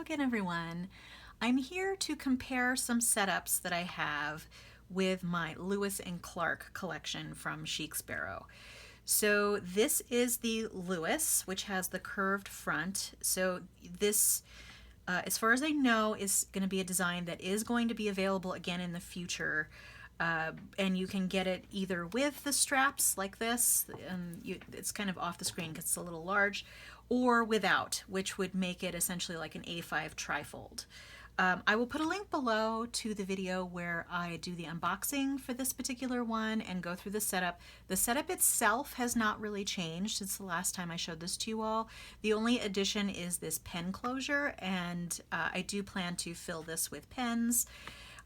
again, everyone. I'm here to compare some setups that I have with my Lewis and Clark collection from Chic Sparrow. So this is the Lewis, which has the curved front. So this, as far as I know, is going to be a design that is going to be available again in the future. And you can get it either with the straps like this, and it's kind of off the screen because it's a little large, or without, which would make it essentially like an A5 trifold. I will put a link below to the video where I do the unboxing for this particular one and go through the setup. The setup itself has not really changed since the last time I showed this to you all. The only addition is this pen closure, and I do plan to fill this with pens.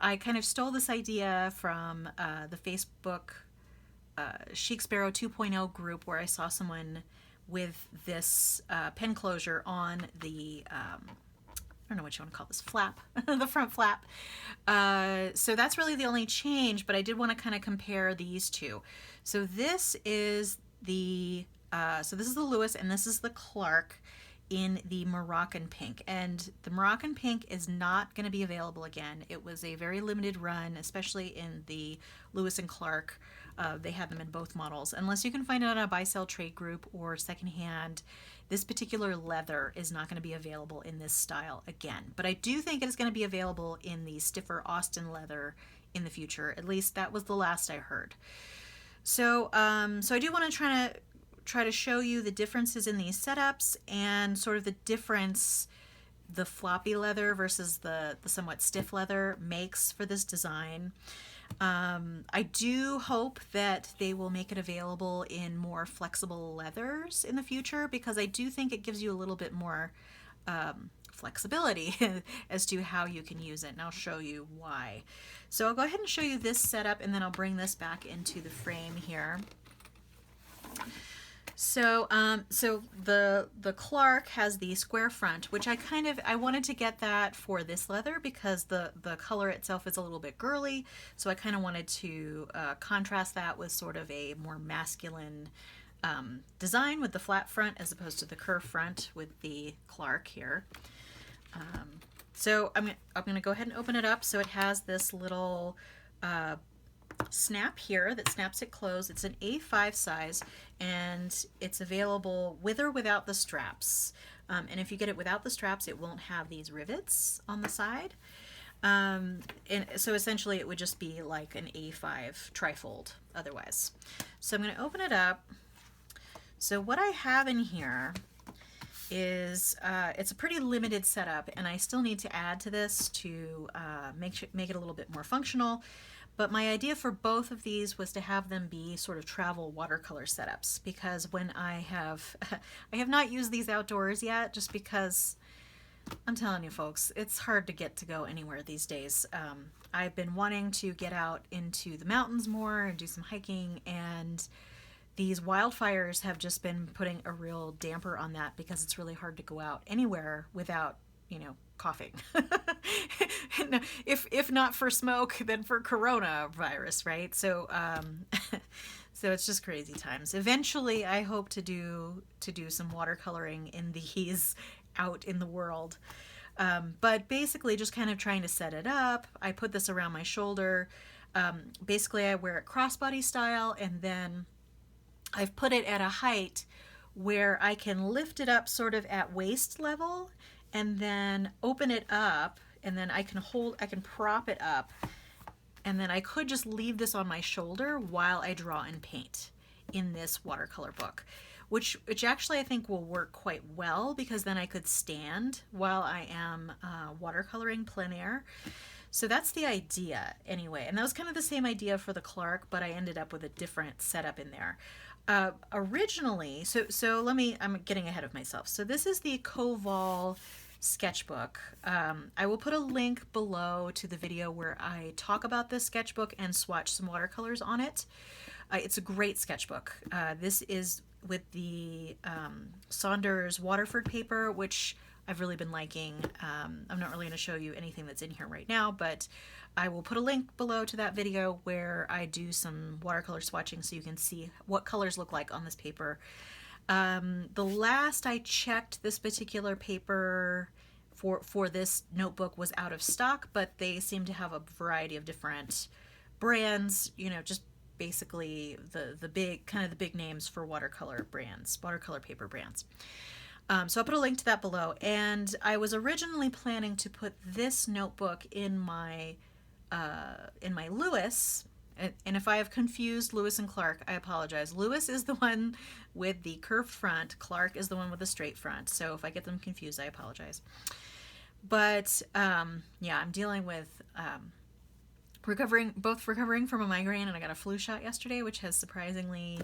I kind of stole this idea from the Facebook Chic Sparrow 2.0 group, where I saw someone with this pen closure on the I don't know what you want to call this, flap, the front flap. So that's really the only change, but I did want to kind of compare these two. So this is the Lewis and this is the Clark in the Moroccan pink. And the Moroccan pink is not going to be available again. It was a very limited run, especially in the Lewis and Clark. They had them in both models. Unless you can find it on a buy-sell trade group or secondhand, this particular leather is not going to be available in this style again. But I do think it is going to be available in the stiffer Austin leather in the future. At least that was the last I heard. So, so I do want to try to show you the differences in these setups and sort of the difference the floppy leather versus the somewhat stiff leather makes for this design. I do hope that they will make it available in more flexible leathers in the future, because I do think it gives you a little bit more flexibility as to how you can use it, and I'll show you why. So I'll go ahead and show you this setup, and then I'll bring this back into the frame here. So, the Clark has the square front, which I wanted to get that for this leather because the color itself is a little bit girly. So I kind of wanted to contrast that with sort of a more masculine design with the flat front as opposed to the curved front with the Clark here. So I'm gonna go ahead and open it up. So it has this little snap here that snaps it closed. It's an A5 size, and it's available with or without the straps. And if you get it without the straps, it won't have these rivets on the side. And so essentially it would just be like an A5 trifold otherwise. So I'm going to open it up. So what I have in here is it's a pretty limited setup, and I still need to add to this to make it a little bit more functional. But my idea for both of these was to have them be sort of travel watercolor setups, because when I have not used these outdoors yet, just because I'm telling you folks, it's hard to get to go anywhere these days. I've been wanting to get out into the mountains more and do some hiking, and these wildfires have just been putting a real damper on that, because it's really hard to go out anywhere without, coughing. if not for smoke, then for coronavirus, right? So so it's just crazy times. Eventually I hope to do some watercoloring in these out in the world. But basically just kind of trying to set it up. I put this around my shoulder. Basically I wear it crossbody style, and then I've put it at a height where I can lift it up sort of at waist level, and then open it up, and then I can prop it up, and then I could just leave this on my shoulder while I draw and paint in this watercolor book, which actually I think will work quite well, because then I could stand while I am watercoloring plein air. So that's the idea anyway, and that was kind of the same idea for the Clark, but I ended up with a different setup in there. Originally, I'm getting ahead of myself. So this is the Koval sketchbook. I will put a link below to the video where I talk about this sketchbook and swatch some watercolors on it. It's a great sketchbook. This is with the Saunders Waterford paper, which I've really been liking. I'm not really going to show you anything that's in here right now, but I will put a link below to that video where I do some watercolor swatching so you can see what colors look like on this paper. The last I checked, this particular paper for this notebook was out of stock, but they seem to have a variety of different brands, you know, just basically the big kind of the big names for watercolor brands, watercolor paper brands. So I'll put a link to that below. And I was originally planning to put this notebook in my Lewis. And if I have confused Lewis and Clark, I apologize. Lewis is the one with the curved front. Clark is the one with the straight front. So if I get them confused, I apologize. But yeah, I'm dealing with recovering from a migraine, and I got a flu shot yesterday, which has surprisingly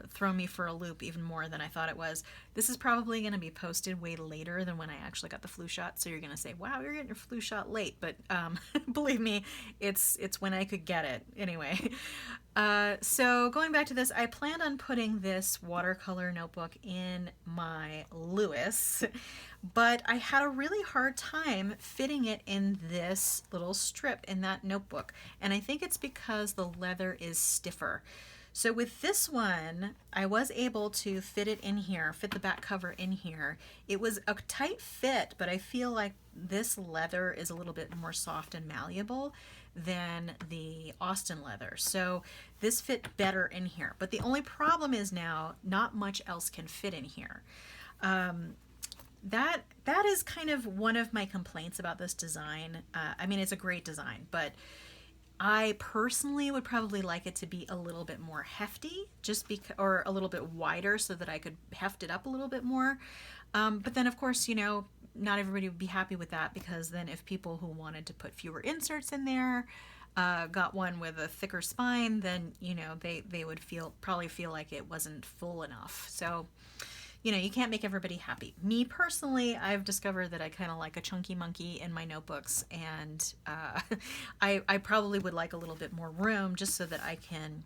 thrown me for a loop even more than I thought it was. This is probably going to be posted way later than when I actually got the flu shot, so you're going to say, wow, you're getting your flu shot late, but believe me, it's when I could get it. Anyway, so going back to this, I planned on putting this watercolor notebook in my Lewis, but I had a really hard time fitting it in this little strip in that notebook, and I think it's because the leather is stiffer. So with this one, I was able to fit it in here, fit the back cover in here. It was a tight fit, but I feel like this leather is a little bit more soft and malleable than the Austin leather. So this fit better in here. But the only problem is now not much else can fit in here. That is kind of one of my complaints about this design. I mean, it's a great design, but I personally would probably like it to be a little bit more hefty, or a little bit wider so that I could heft it up a little bit more. But then, of course, you know, not everybody would be happy with that, because then if people who wanted to put fewer inserts in there got one with a thicker spine, then, you know, they would probably feel like it wasn't full enough. So, you know, you can't make everybody happy. Me personally, I've discovered that I kind of like a chunky monkey in my notebooks, and I probably would like a little bit more room just so that I can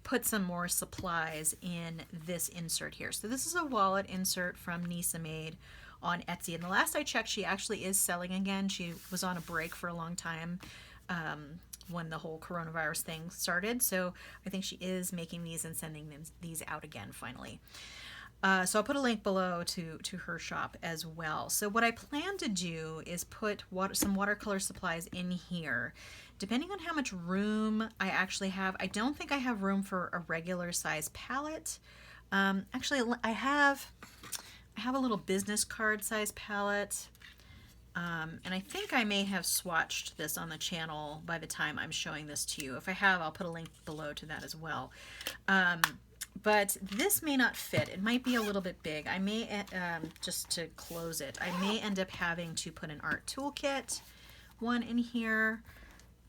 put some more supplies in this insert here. So this is a wallet insert from Nisa Made on Etsy, and the last I checked, she actually is selling again. She was on a break for a long time when the whole coronavirus thing started, so I think she is making these and sending these out again finally. So I'll put a link below to her shop as well. So what I plan to do is put some watercolor supplies in here. Depending on how much room I actually have, I don't think I have room for a regular size palette. Actually, I have a little business card size palette. And I think I may have swatched this on the channel by the time I'm showing this to you. If I have, I'll put a link below to that as well. But this may not fit. It might be a little bit big. I may, just to close it, I may end up having to put an art toolkit one in here.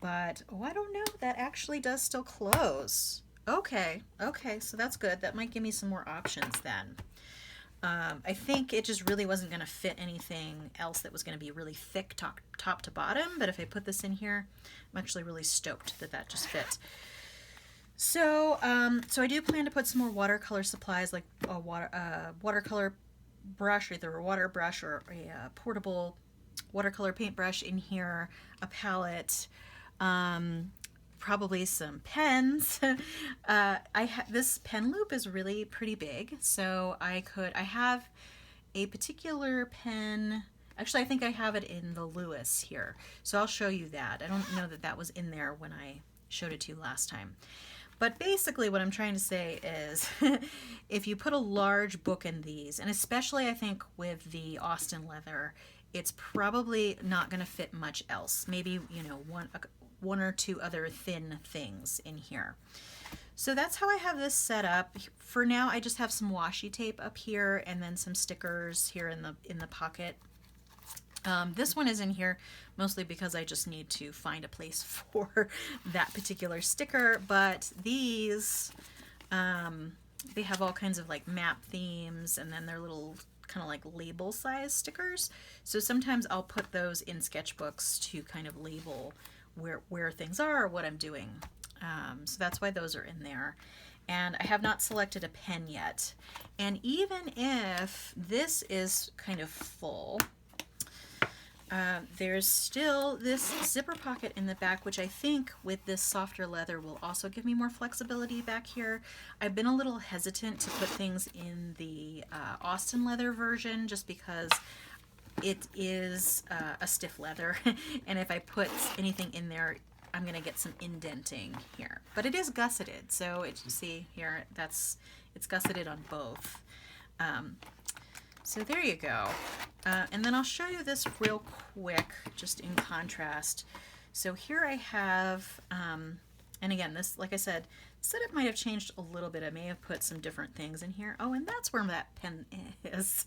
But, oh, I don't know. That actually does still close. Okay, so that's good. That might give me some more options then. I think it just really wasn't going to fit anything else that was going to be really thick top to bottom. But if I put this in here, I'm actually really stoked that that just fit. So, so I do plan to put some more watercolor supplies, like a watercolor brush, either a water brush or a portable watercolor paintbrush in here, a palette, probably some pens. This pen loop is really pretty big, so I have a particular pen. Actually, I think I have it in the Lewis here, so I'll show you that. I don't know that that was in there when I showed it to you last time. But basically what I'm trying to say is if you put a large book in these, and especially I think with the Austin leather, it's probably not going to fit much else. Maybe, you know, one or two other thin things in here. So that's how I have this set up. For now, I just have some washi tape up here and then some stickers here in the pocket. This one is in here mostly because I just need to find a place for that particular sticker, but these, they have all kinds of like map themes, and then they're little kind of like label size stickers. So sometimes I'll put those in sketchbooks to kind of label where things are or what I'm doing. So that's why those are in there. And I have not selected a pen yet. And even if this is kind of full, there's still this zipper pocket in the back, which I think with this softer leather will also give me more flexibility back here. I've been a little hesitant to put things in the Austin leather version just because it is a stiff leather, and if I put anything in there, I'm going to get some indenting here. But it is gusseted, so see here, it's gusseted on both. So there you go. And then I'll show you this real quick, just in contrast. So here I have, and again, this, like I said, setup might have changed a little bit. I may have put some different things in here. Oh, and that's where that pen is.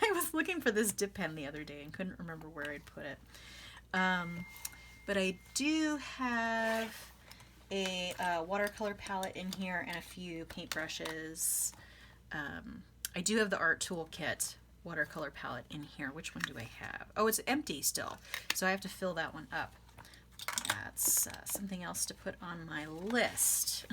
I was looking for this dip pen the other day and couldn't remember where I'd put it. But I do have a watercolor palette in here and a few paintbrushes. I do have the Art Toolkit watercolor palette in here. Which one do I have? Oh, it's empty still, so I have to fill that one up. That's something else to put on my list.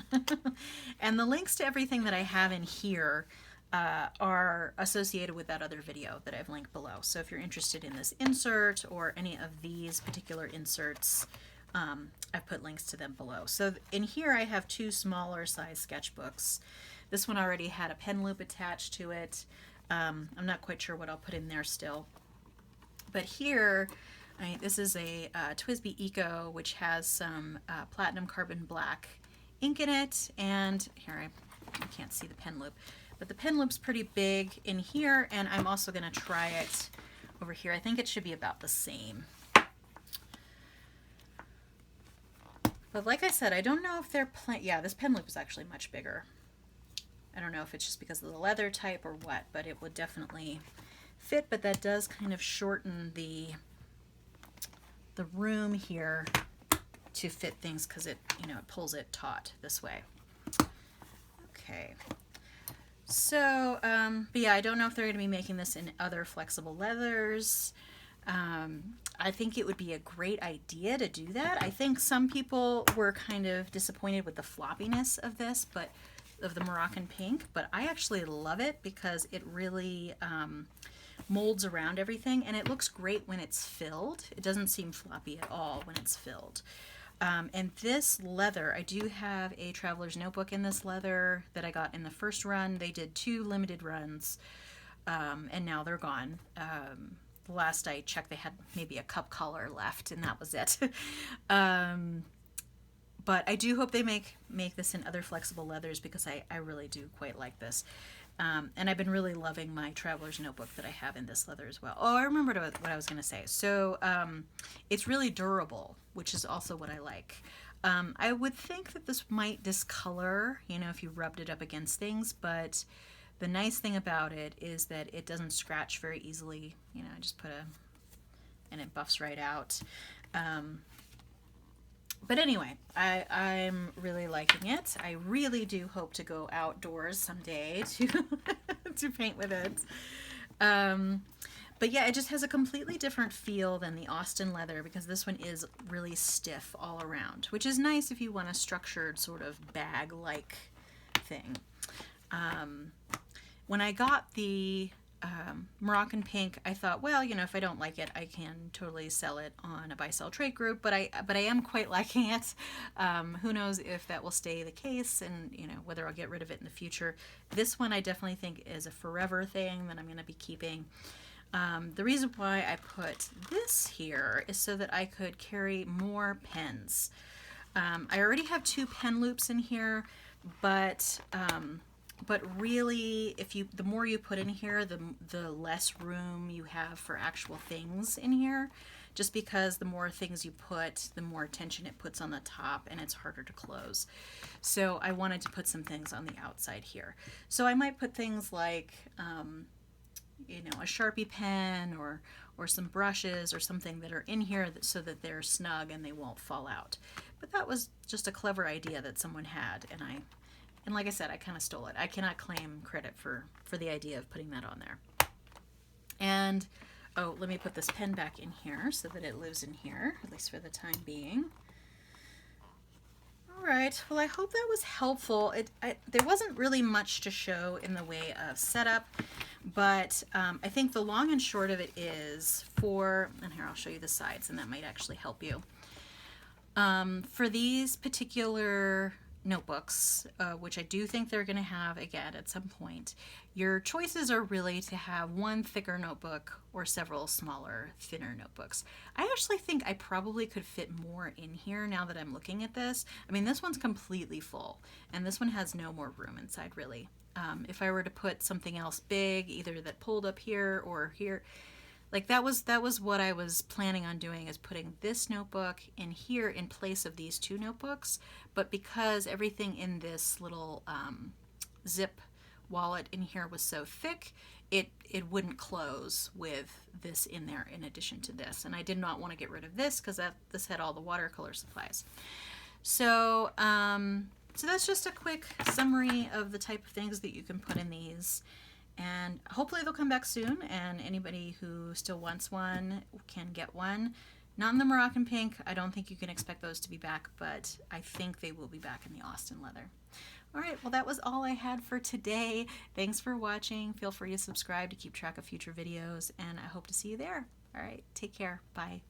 And the links to everything that I have in here are associated with that other video that I've linked below. So if you're interested in this insert or any of these particular inserts, I've put links to them below. So in here I have two smaller size sketchbooks. This one already had a pen loop attached to it. I'm not quite sure what I'll put in there still. But here, this is a TWSBI Eco, which has some platinum carbon black ink in it. And here, I can't see the pen loop, but the pen loop's pretty big in here, and I'm also going to try it over here. I think it should be about the same. But like I said, I don't know if they're yeah, this pen loop is actually much bigger. I don't know if it's just because of the leather type or what, but it would definitely fit. But that does kind of shorten the room here to fit things, because it, you know, it pulls it taut this way. Okay. So, but yeah, I don't know if they're going to be making this in other flexible leathers. I think it would be a great idea to do that. I think some people were kind of disappointed with the floppiness of this, but of the Moroccan pink, but I actually love it because it really molds around everything, and it looks great when it's filled. It doesn't seem floppy at all when it's filled. And this leather, I do have a traveler's notebook in this leather that I got in the first run. They did 2 limited runs, and now they're gone. The last I checked, they had maybe a cup collar left, and that was it. But I do hope they make this in other flexible leathers, because I really do quite like this. And I've been really loving my traveler's notebook that I have in this leather as well. Oh, I remembered what I was going to say. So it's really durable, which is also what I like. I would think that this might discolor, you know, if you rubbed it up against things, but the nice thing about it is that it doesn't scratch very easily. You know, I just put and it buffs right out. But anyway, I'm really liking it. I really do hope to go outdoors someday to to paint with it. But yeah, it just has a completely different feel than the Austin leather, because this one is really stiff all around, which is nice if you want a structured sort of bag-like thing. When I got the Moroccan pink, I thought, well, you know, if I don't like it, I can totally sell it on a buy-sell trade group, but I am quite liking it. Who knows if that will stay the case, and, you know, whether I'll get rid of it in the future. This one I definitely think is a forever thing that I'm going to be keeping. The reason why I put this here is so that I could carry more pens. I already have 2 pen loops in here, but really, the more you put in here, the less room you have for actual things in here. Just because the more things you put, the more tension it puts on the top, and it's harder to close. So I wanted to put some things on the outside here. So I might put things like, you know, a Sharpie pen or some brushes or something that are in here so that they're snug and they won't fall out. But that was just a clever idea that someone had, and like I said, I kind of stole it. I cannot claim credit for the idea of putting that on there. And, oh, let me put this pen back in here so that it lives in here, at least for the time being. All right, well, I hope that was helpful. There wasn't really much to show in the way of setup, but I think the long and short of it is and here I'll show you the sides, and that might actually help you. For these particular notebooks, which I do think they're going to have again at some point, your choices are really to have one thicker notebook or several smaller, thinner notebooks. I actually think I probably could fit more in here now that I'm looking at this. I mean, this one's completely full, and this one has no more room inside, really. If I were to put something else big, either that pulled up here or here, like that was what I was planning on doing, is putting this notebook in here in place of these two notebooks. But because everything in this little zip wallet in here was so thick, it wouldn't close with this in there in addition to this. And I did not want to get rid of this because this had all the watercolor supplies. So so that's just a quick summary of the type of things that you can put in these. And hopefully they'll come back soon, and anybody who still wants one can get one. Not in the Moroccan pink. I don't think you can expect those to be back, but I think they will be back in the Austin leather. All right, well, that was all I had for today. Thanks for watching. Feel free to subscribe to keep track of future videos, and I hope to see you there. All right, take care. Bye.